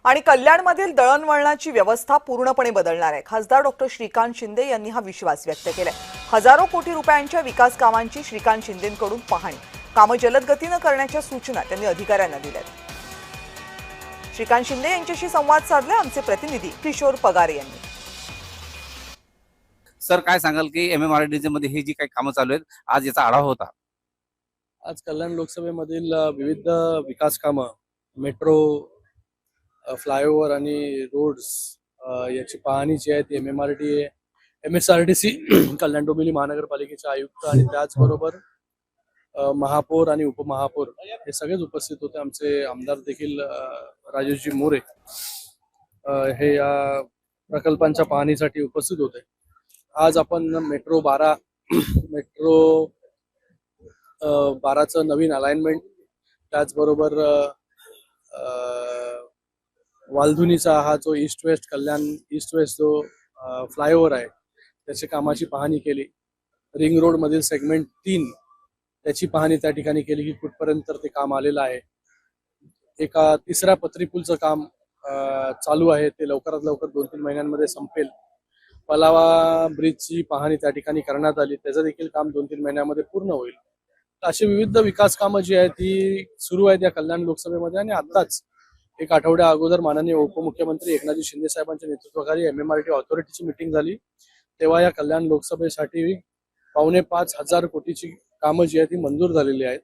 आणि कल्याणमधील दळणवळणाची व्यवस्था पूर्णपणे बदलणार आहे। खासदार डॉक्टर श्रीकांत शिंदे यांनी हा विश्वास व्यक्त केलाय। हजारो कोटी रुपयांच्या विकास कामांची श्रीकांत शिंदेंकडून पाहणी, कामं जलद गतीने करण्याच्या सूचना त्यांनी अधिकाऱ्यांना दिल्यात। श्रीकांत शिंदे यांच्याशी संवाद साधले आमचे प्रतिनिधी किशोर पगारे यांनी। सर, काय सांगाल की MMRDC मध्ये ही जी काही कामं चालू आहेत, आज याचा आढावा होता। आज कल्याण लोकसभेमधील विविध विकास कामं, मेट्रो, फ्लायओव्हर आणि रोड्स याची पाहणी जी आहे ती MSRDC कल्याण डोंबिवली महानगरपालिकेचे आयुक्त आणि त्याचबरोबर महापौर आणि उपमहापौर हे सगळेच उपस्थित होते। आमचे आमदार देखील राजेशजी मोरे हे या प्रकल्पांच्या पाहणीसाठी उपस्थित होते। आज आपण मेट्रो 12चं नवीन अलाइनमेंट, त्याचबरोबर वालधुनीचा हा जो ईस्ट वेस्ट जो फ्लायओव्हर आहे त्याची कामाची पाहणी केली। रिंग रोड मधील सेगमेंट 3 त्याची पाहणी त्या ठिकाणी केली की कुठपर्यंत ते काम आलेलं आहे। एका तिसऱ्या पत्री पूलचं काम चालू आहे, ते लवकरात लवकर 2-3 महिन्यांमध्ये संपेल। पलावा ब्रिजची पाहणी त्या ठिकाणी करण्यात आली, त्याचं देखील काम 2-3 महिन्यामध्ये पूर्ण होईल। अशी विविध विकास कामं जी आहेत ती सुरू आहेत या कल्याण लोकसभेमध्ये। आणि आताच एक आठवड्या अगोदर माननीय उपमुख्यमंत्री एकनाथजी शिंदे साहेबांच्या नेतृत्वाखाली MMRD ऑथॉरिटीची मीटिंग झाली, तेव्हा या कल्याण लोकसभेसाठी 4,500 कोटीची कामं जी आहेत ती मंजूर झालेली आहेत।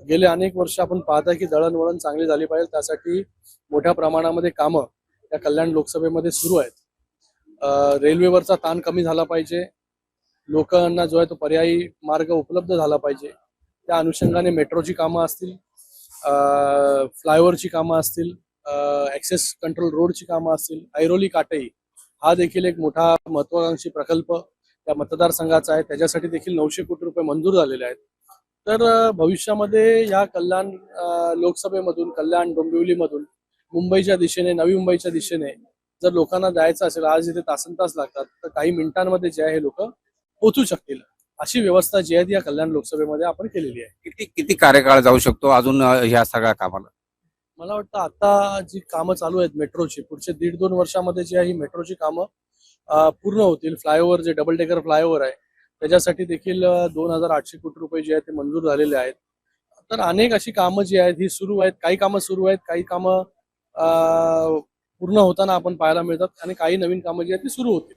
गेले अनेक वर्ष आपण पाहता की दळणवळण चांगली झाली पाहिजे, त्यासाठी मोठ्या प्रमाणामध्ये कामं या कल्याण लोकसभेमध्ये सुरू आहेत। रेल्वेवरचा ताण कमी झाला पाहिजे, लोकांना जो आहे तो पर्यायी मार्ग उपलब्ध झाला पाहिजे। त्या अनुषंगाने मेट्रोची कामं असतील, फ्लायओव्हरची कामं असतील, ऍक्सेस कंट्रोल रोडची कामं असतील, ऐरोली काटई हा देखील एक मोठा महत्वाकांक्षी प्रकल्प त्या मतदारसंघाचा आहे, त्याच्यासाठी देखील 900 कोटी रुपये मंजूर झालेले आहेत। तर भविष्यामध्ये या कल्याण लोकसभेमधून, कल्याण डोंबिवलीमधून मुंबईच्या दिशेने, नवी मुंबईच्या दिशेने जर लोकांना जायचं असेल, आज इथे तासनतास लागतात, तर काही मिनिटांमध्ये जे आहे हे लोक पोहोचू शकतील, अशी व्यवस्था जी आहे या कल्याण लोकसभेमध्ये आपण केलेली आहे। किती कार्यकाळ जाऊ शकतो अजून ह्या सगळ्या कामाला? मला वाटतं आता जी कामं चालू आहेत मेट्रोची, पुढच्या 1.5-2 वर्षामध्ये जी आहे ही मेट्रोची कामं पूर्ण होतील। फ्लायओव्हर, जे डबल डेकर फ्लायओव्हर आहे त्याच्यासाठी देखील 2,800 कोटी रुपये जे आहेत ते मंजूर झालेले आहेत। तर अनेक अशी कामं जी आहेत ही सुरू आहेत, काही कामं सुरू आहेत, काही कामं पूर्ण होताना आपण पाहायला मिळतात आणि काही नवीन कामं जी आहेत ती सुरू होतील।